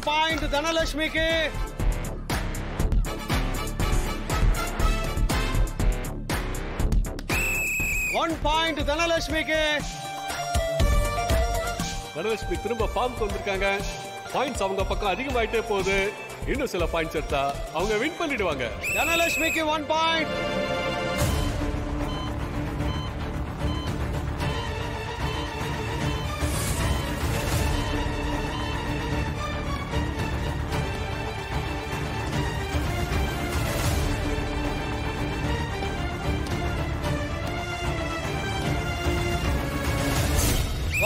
Point தனலட்சுமிக்கு. One point தனலட்சுமிக்கு. தனலட்சுமி திரும்ப ஃபார்ம் வந்திருக்காங்க. பாயிண்ட்ஸ் அவங்க பக்கம் அதிகமாயிட்டே போகுது. இன்னும் சில பாயிண்ட்ஸ் எடுத்தா அவங்க வின் பண்ணிடுவாங்க. தனலட்சுமிக்கு 1 பாயிண்ட்.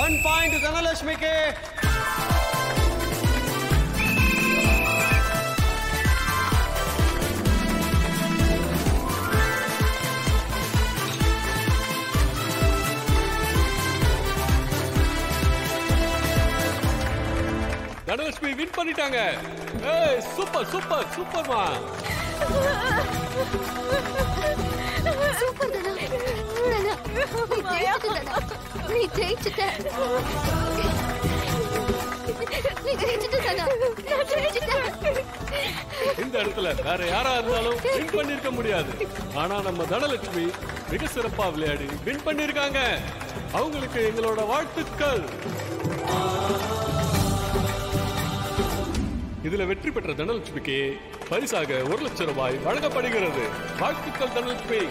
ஒன் பாயிண்ட் தனலட்சுமிக்கு. தனலட்சுமி வின் பண்ணிட்டாங்க. ஏய் சூப்பர் சூப்பர் சூப்பர்மா. சூப்பர் தனா. நீ ஜெயிச்சிட்ட. இந்த இடத்துல வேற யாரா இருந்தாலும் வின் பண்ணிருக்க முடியாது. ஆனா நம்ம தனலட்சுமி மிக சிறப்பா விளையாடி வின் பண்ணிருக்காங்க. அவங்களுக்கு எங்களோட வாழ்த்துக்கள். இதுல வெற்றி பெற்ற தனலட்சுமிக்கு பரிசாக 1 லட்சம் ரூபாய் வழங்கப்படுகிறது. வாழ்த்துக்கள் தனலட்சுமி.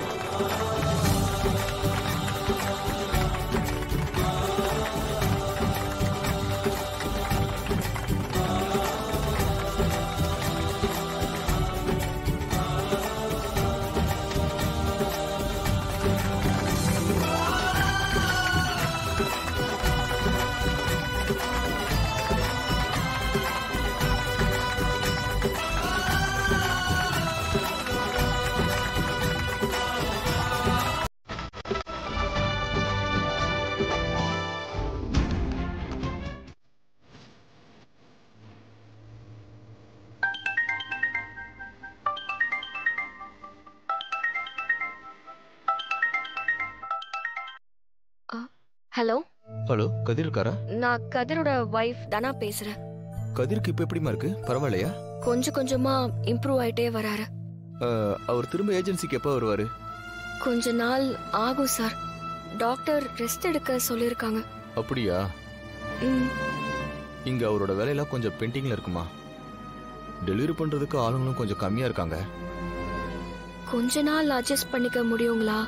ஹலோ ஹலோ, கதிர் இருக்காரா? நான் கதிரோட வைஃப் தனா பேசுறேன். கதிருக்கு இப்ப எப்படிமா இருக்கு? பரவாயில்லையா? கொஞ்சம் கொஞ்சமா இம்ப்ரூவ் ஆயிட்டே வராரு. அவர் திரும்ப ஏஜென்சிக்கு எப்போ வருவாரு? கொஞ்ச நாள் ஆகும் சார். டாக்டர் ரெஸ்ட் எடுக்க சொல்லிருக்காங்க. அப்படியா? இங்க அவரோட வேலையெல்லாம் கொஞ்சம் பெண்டிங்ல இருக்குமா? டெலிவரி பண்றதுக்கு ஆளுங்களும் கொஞ்சம் கம்மியா இருக்காங்க. கொஞ்ச நாள் அட்ஜஸ்ட் பண்ணிக்க முடியுங்களா?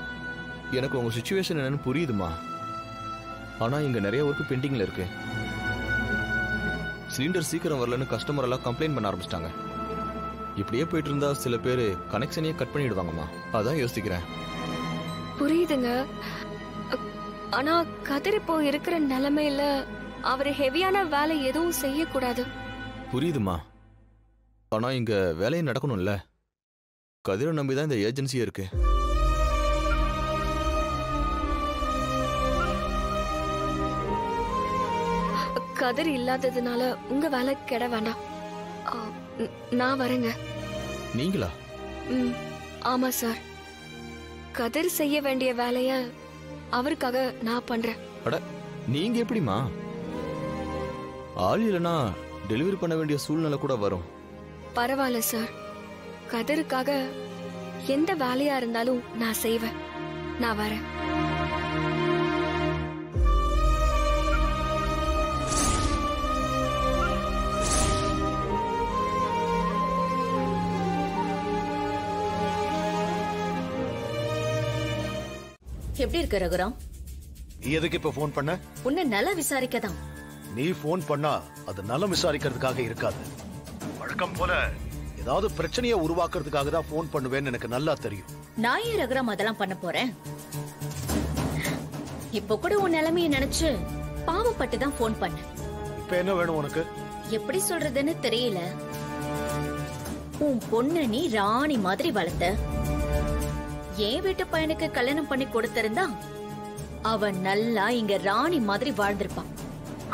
எனக்கு உங்க சிச்சுவேஷன் என்னன்னு புரியுதுமா. ஆனா இங்க நிறைய ஒர்க் பெண்டிங்ல இருக்கு. சிலிண்டர் சீக்கிரம் வரலன்னு கஸ்டமர் எல்லாம் கம்ப்ளைண்ட் பண்ண ஆரம்பிச்சிட்டாங்க. இப்படியே போயிட்டு இருந்தா சில பேரு கனெக்ஷனையே கட் பண்ணிடுவாங்கம்மா. அதான் யோசிக்கிறேன். புரியுதுங்க. ஆனா கதிர் இப்போ இருக்கிற நிலைமையில அவரு ஹெவியான வேலை எதுவும் செய்யக்கூடாது. புரியுதுமா. ஆனா இங்க வேலையை நடக்கணும்ல. கதிரை நம்பிதான் இந்த ஏஜென்சியே இருக்கு. கதிர் இல்லாததுனால உங்க வேலை கெட வேண்டாம். நான் வரேங்க. நீங்களா? ஆமா சார். கதிர் செய்ய வேண்டிய வேலைய அவருக்காக நான் பண்றேன். அட, நீங்க எப்படிமா? ஆள் இல்லனா டெலிவரி பண்ண வேண்டிய சூழ்நிலை கூட வரும். பரவாயில்ல சார். கதிருக்காக எந்த வேலையா இருந்தாலும் நான் செய்வேன். நான் வரேன். எப்படி இருக்க ரகுராம்? எதுக்கு இப்ப போன் பண்ண? உன்னை நல்லா விசாரிக்கதான். நீ போன் பண்ணா அது நலம் விசாரிக்கிறதுக்காக இருக்காது. வழக்கம் போல ஏதாவது பிரச்சனையை உருவாக்குறதுக்காக தான் போன் பண்ணுவேன்னு எனக்கு நல்லா தெரியும். நான் ஏன் ரகுராம் அதெல்லாம் பண்ண போறேன்? இப்ப கூட உன் நிலைமையை நினைச்சு பாவப்பட்டு தான் போன் பண்ண. இப்ப என்ன வேணும் உனக்கு? எப்படி சொல்றதுன்னு தெரியல. உன் பொண்ணு நீ ராணி மாதிரி வளர்த்த. என் வீட்டு பையனுக்கு கல்யாணம் பண்ணி கொடுத்திருந்தா அவன் நல்லா இங்க ராணி மாதிரி வாழ்ந்திருப்பான்.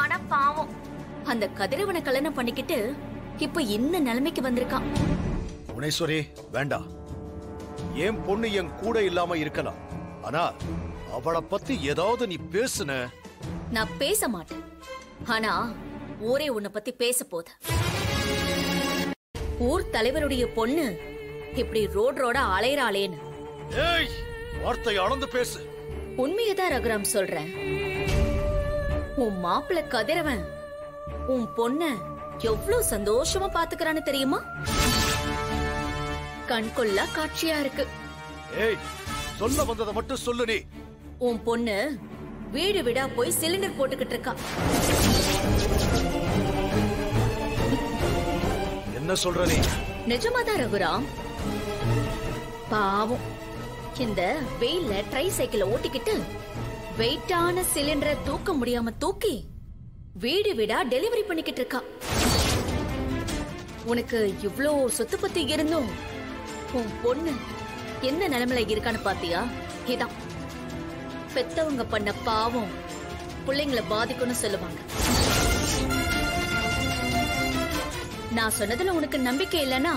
ஆனா பாவம், அந்த கதிரவனை கல்யாணம் பண்ணிக்கிட்டு இப்ப இந்த நிலைமைக்கு வந்திருக்கான். புவனேஸ்வரி, வேண்டாம். என் பொண்ணு என் கூட இல்லாம இருக்கலாம். ஆனா அவளை பத்தி ஏதாவது நீ பேசுன? நான் பேச மாட்டேன். ஆனா ஊரே உன்னை பத்தி பேச போகுது. ஊர் தலைவருடைய பொண்ணு இப்படி ரோடா அலையறாளேன்னு. ஏய், வார்த்தை அளந்து பேசு. உண்மையதான் ரகுராம் சொல்றேன். உன் மாப்பிள்ள கதிரவன் உன் பொண்ண எவ்வளவு சந்தோஷமா பாத்துக்கிறான்னு தெரியுமா? கண்கொள்ளா காட்சியா இருக்கு. ஏய், சொல்ல வந்ததை மட்டும் சொல்லு. நீ உன் பொண்ணு வீடு வீடா போய் சிலிண்டர் போட்டுக்கிட்டு இருக்கா. என்ன சொல்ற நீ? நிஜமாதான் ரகுராம். பாவம், இந்த வெயில்ல ட்ரை சைக்கிள ஓட்டிக்கிட்டு வெயிட்டான சிலிண்டரை தூக்க முடியாம தூக்கி வீடு வீடா டெலிவரி பண்ணிக்கிட்டு இருக்கா. உனக்கு இவ்ளோ சொத்து பத்தி இருந்தும் உன் பொண்ணு என்ன நிலைமையில இருக்கான்னு பாத்தியா? இதான் பெத்தவங்க பண்ண பாவம் பிள்ளைங்களை பாதிக்கும்னு சொல்லுவாங்க. நான் சொன்னதுல உனக்கு நம்பிக்கை இல்லனா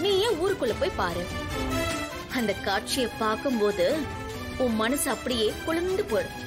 நீ ஏன் ஊருக்குள்ள போய் பாரு. அந்த காட்சியை பார்க்கும்போது உன் மனசு அப்படியே குளிர்ந்து போயிடும்.